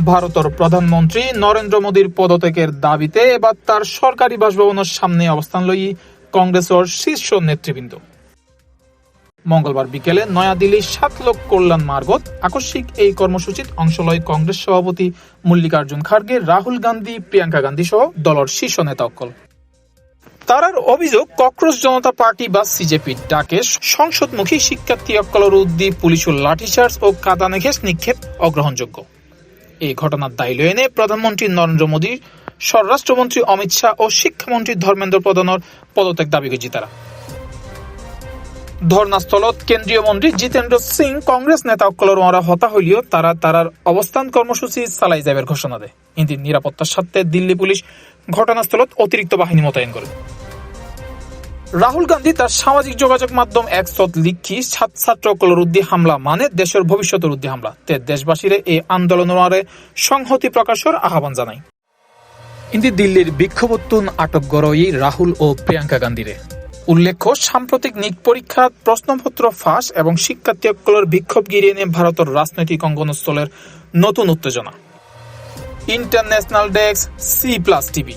ভারতের প্রধানমন্ত্রী নরেন্দ্র মোদীর পদত্যাগের দাবিতে এবার তার সরকারি বাসভবনের সামনে অবস্থান লই কংগ্রেসের শীর্ষ নেতৃবৃন্দ। মঙ্গলবার বিকেলে নয়াদিল্লির 7 লোক কল্যাণ মার্গত আকস্মিক এই কর্মসূচিত অংশ লয় কংগ্রেস সভাপতি মল্লিকার্জুন খার্গে, রাহুল গান্ধী, প্রিয়াঙ্কা গান্ধী সহ দলের শীর্ষ নেতা অকল। তারার অভিযোগ, ককরোচ জনতা পার্টি বা সিজেপির ডাকে সংসদমুখী শিক্ষার্থী অকলের উদ্দি পুলিশের লাঠিচার্জ ও কাঁদানে ঘেঁষ নিক্ষেপ অগ্রহণযোগ্য। এই ঘটনার দায় লয়ে এনে প্রধানমন্ত্রী নরেন্দ্র মোদী, স্বরাষ্ট্রমন্ত্রী অমিত শাহ ও শিক্ষামন্ত্রী ধর্মেন্দ্র প্রধানের পদত্যাগ দাবি করেছে তারা। ধর্নাস্থলত কেন্দ্রীয় মন্ত্রী জিতেন্দ্র সিং কংগ্রেস নেতা অকলর মারা হতা হইলেও তারা তারার অবস্থান কর্মসূচি চালাই যাবের ঘোষণা দেয়। কিন্তু নিরাপত্তার স্বার্থে দিল্লি পুলিশ ঘটনাস্থলত অতিরিক্ত বাহিনী মোতায়েন করে। রাহুল গান্ধী তার সামাজিক যোগাযোগ মাধ্যম এক্সত লিখি ছাত্র অকলর উদ্দি হামলা মানে দেশের ভবিষ্যতের উদ্দি হামলা। তে দেশবাসীরে এই আন্দোলনের সংহতি প্রকাশের আহ্বান জানায়। কিন্তু দিল্লির বিক্ষোভোত্তুন আটক গড়ই রাহুল ও প্রিয়াঙ্কা গান্ধীরে। উল্লেখ্য, সাম্প্রতিক নিট পরীক্ষা, প্রশ্নপত্র ফাঁস এবং শিক্ষার্থী অকলের বিক্ষোভ গিরিয়ে নিয়ে ভারতের রাজনৈতিক অঙ্গনস্থলের নতুন উত্তেজনা। International desk, C+ TV।